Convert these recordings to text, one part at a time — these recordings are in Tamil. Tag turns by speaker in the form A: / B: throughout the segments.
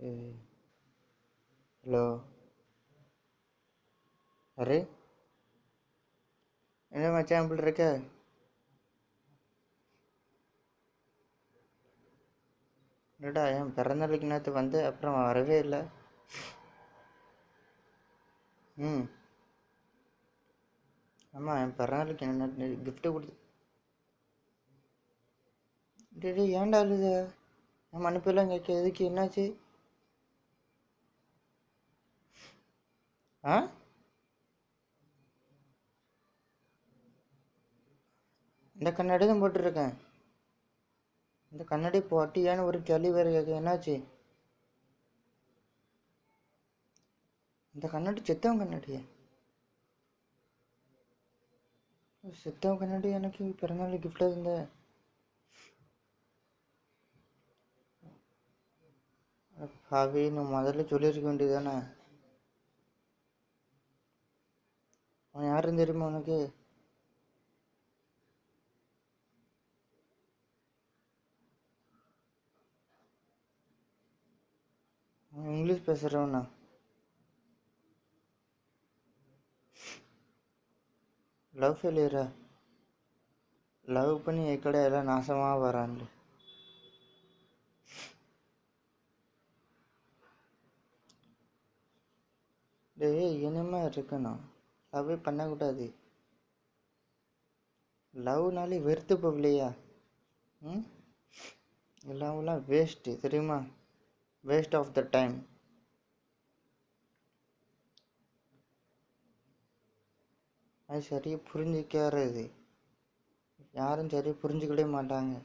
A: சரி. ஹலோ. அரே, என்ன மச்சான் எப்படி இருக்க? என்னடா என் பிறந்தநாளைக்கு நேற்று வந்து அப்புறம் வரவே இல்லை. ம். ஆமாம், என் பிறந்தநாளைக்கு என்ன கிஃப்ட்டு கொடுத்து. டேய் ஏன்டா அழுத? என் மன்னிப்பெல்லாம் கேட்க எதுக்கு, என்னாச்சு? ஆ, இந்த கண்ணாடி தான் போட்டுருக்கேன். இந்த கண்ணாடி போட்டியான்னு ஒரு கேள்வி வேறு கேட்க, என்னாச்சு? இந்த கண்ணாடி செத்தவன் கண்ணாடியா? செத்தவன் கண்ணாடி எனக்கு பிறந்தநாள் கிஃப்டாக இருந்த. பாவி, நான் முதல்ல சொல்லியிருக்க வேண்டியதானே. அவன் யாருன்னு தெரியுமா உனக்கு? அவன் இங்கிலீஷ் பேசுகிறவனா? லவ் ஃபெயிலியரா? லவ் பண்ணி எக்கடா எல்லாம் நாசமாக வரான்ல. டேய் இனிமே இருக்கணும், லவ்வே பண்ணக்கூடாது. லவ்னாலே வெறுத்து போகலையா? ம், லவ்லாம் வேஸ்ட்டு தெரியுமா? Waste of the time. அது சரியாக புரிஞ்சிக்காது. யாரும் சரியாக புரிஞ்சுக்கவே மாட்டாங்க.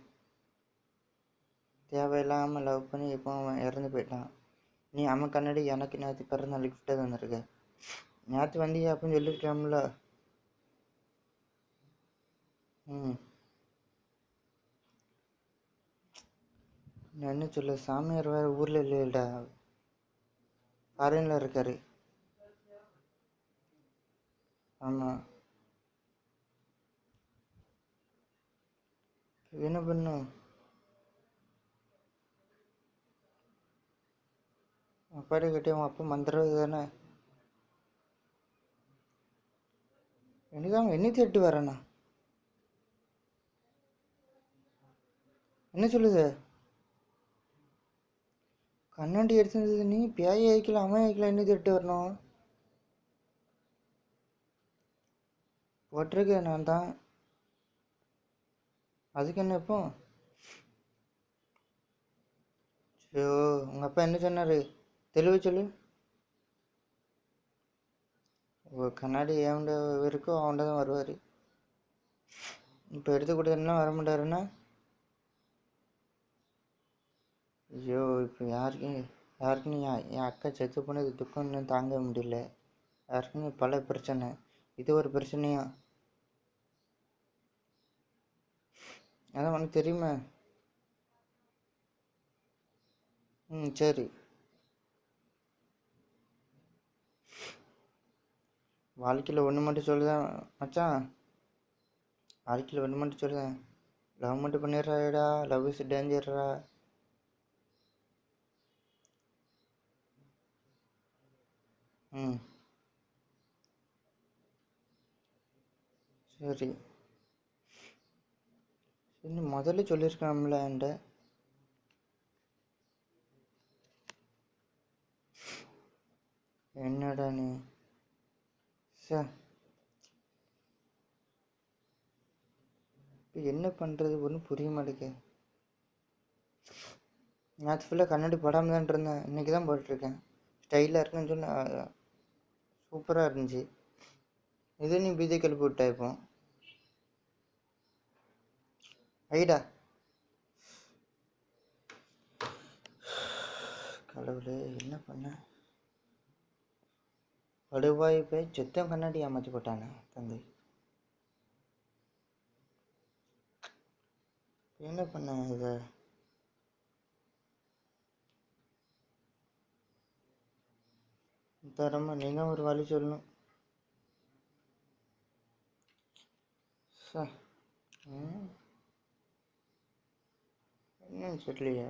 A: தேவையில்லாமல் லவ் பண்ணி இப்போ அவன் இறந்து போயிட்டான். நீ அவன் கண்ணாடி எனக்கு நேற்று பிறந்தநாள் கிஃப்டாக தந்துருக்க. நேற்று வந்தியா அப்படின்னு சொல்லியிருக்கலாம்ல. ம், நான் என்ன சொல்ல, சாமியார் வேறு ஊரில் இல்லைடா, ஃபாரினில் இருக்காரு. ஆமாம். என்ன பண்ணும்? அப்பாடி கட்டி அவன் அப்பா மந்திரவாதி தானே. எனக்கு அவன் என்ன தேட்டு வரேண்ணா? என்ன சொல்லுது? கண்ணாடி எடுத்துருந்தது நீ பேய் ஆயிக்கல, அவன் ஆயிக்கல, என்ன தேட்டு வரணும்? போட்டிருக்கேன் நான் தான். அதுக்கு என்ன இப்போ? ஐயோ, உங்கள் அப்பா என்ன சொன்னார்? தெளிவு சொல்லு. கண்ணாடி எவன்ட இருக்கோ அவன்கிட்ட தான் வருவார். இப்போ எடுத்து கொடுத்தா வர மாட்டாருன்னா? ஐயோ, இப்போ யாருக்குன்னு என் அக்கா செத்து போனது துக்கம் இன்னும் தாங்க முடியல. யாருக்குன்னு பல பிரச்சனை, இது ஒரு பிரச்சனையா? அதான் உனக்கு தெரியுமா? ம், சரி. வாழ்க்கையில் ஒன்று மட்டும் சொல்லுதேன் மச்சான், வாழ்க்கையில் ஒன்று மட்டும் சொல்லுதேன், லவ் மட்டும் பண்ணிடுறாடா, லவ் இஸ் டேஞ்சர்ரா. ம், சரி. இன்னும் முதல்ல சொல்லியிருக்கலாம்ல என்கிட்ட. என்னடா நீ சார், இப்போ என்ன பண்ணுறது ஒன்றும் புரிய மாட்டேங்க. நேற்று ஃபுல்லாக கண்ணாடி படாமல் தான் இருந்தேன், இன்றைக்கி தான் போட்டிருக்கேன். ஸ்டைலாக இருக்குன்னு சொன்ன சூப்பராக இருந்துச்சு. இதே நீ பீதி கிளப்பி விட்ட இப்போ. ஐடா கடவுளே, என்ன பண்ண? வடுவாய் போய் சுத்தம் கண்ணாடி ஏமாற்றி போட்டானே தந்தை. என்ன பண்ண இதை? தரமா நீங்கள் ஒரு வழி சொல்லணும். சார், என்னன்னு சொல்லலையே.